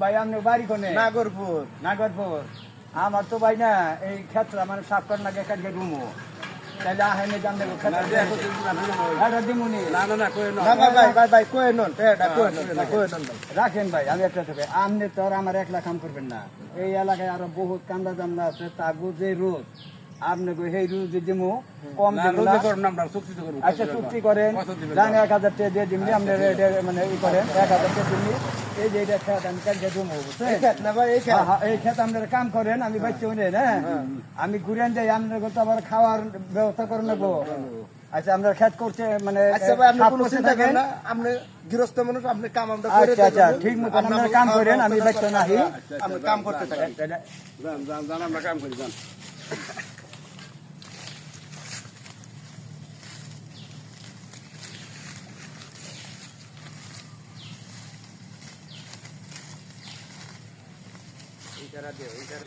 ভাই আপনার বাড়ি কোনে? নাগরপুর। নাগরপুর। আমার তো ভাই না এই ক্ষেত্রে মানে সাফ করার লাগে কাটকে রুমো তাহলে আহেনে জানলে দিমুনি রাখেন ভাই। আমি একটা থেকে আমনে তো আর আমার একলা কাম করবেন না, এই এলাকায় আরো বহুত কান্দা জামলা আছে, তাগু যে রোজ আপনি সেই রোজ দিমু কম আচ্ছা চুক্তি করেন, জান 1000 টাকা দিয়ে দিমনি আপনি মানে ই করেন 1000 টাকা দিমনি। এই যে এটা খেত আমি কালকে জমো এই খেত আপনারা কাম করেন, আমি বাচ্চা নেন। হ্যাঁ আমি ঘুরেন যাই, আপনার তো আবার খাওয়ার ব্যবস্থা করে নেবো। আচ্ছা আমরা খেত করছে মানে আপনি গৃহস্থ মানুষ, আপনি কাম আচ্ছা আচ্ছা ঠিক মতো আপনারা কাম করেন, আমি বাচ্চা নাহি কাম করতে থাকি। আমরা কাম করি যান।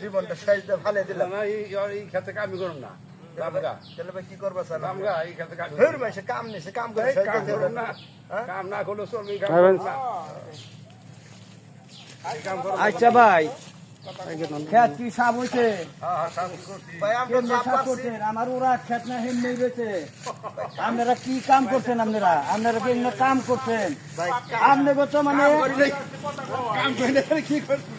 জীবনটা শেষ দিয়ে ভালো দিলাম। এই ক্ষেত্রে কামই করুন না। তাহলে ভাই কি করবা স্যার? এই ক্ষেত্রে কাম ধর ভাই, সে কাম নেই, সে কাম করে না, কাম না করলে চলবে। আচ্ছা ভাই খেত কি সাপ হয়েছে? আমার ওরা খেত না হেমনি রয়েছে। আপনারা কি কাম করছেন? আপনারা আপনারা কি কাম করছেন? আপনাকে তো মানে কাম করে কি করছি?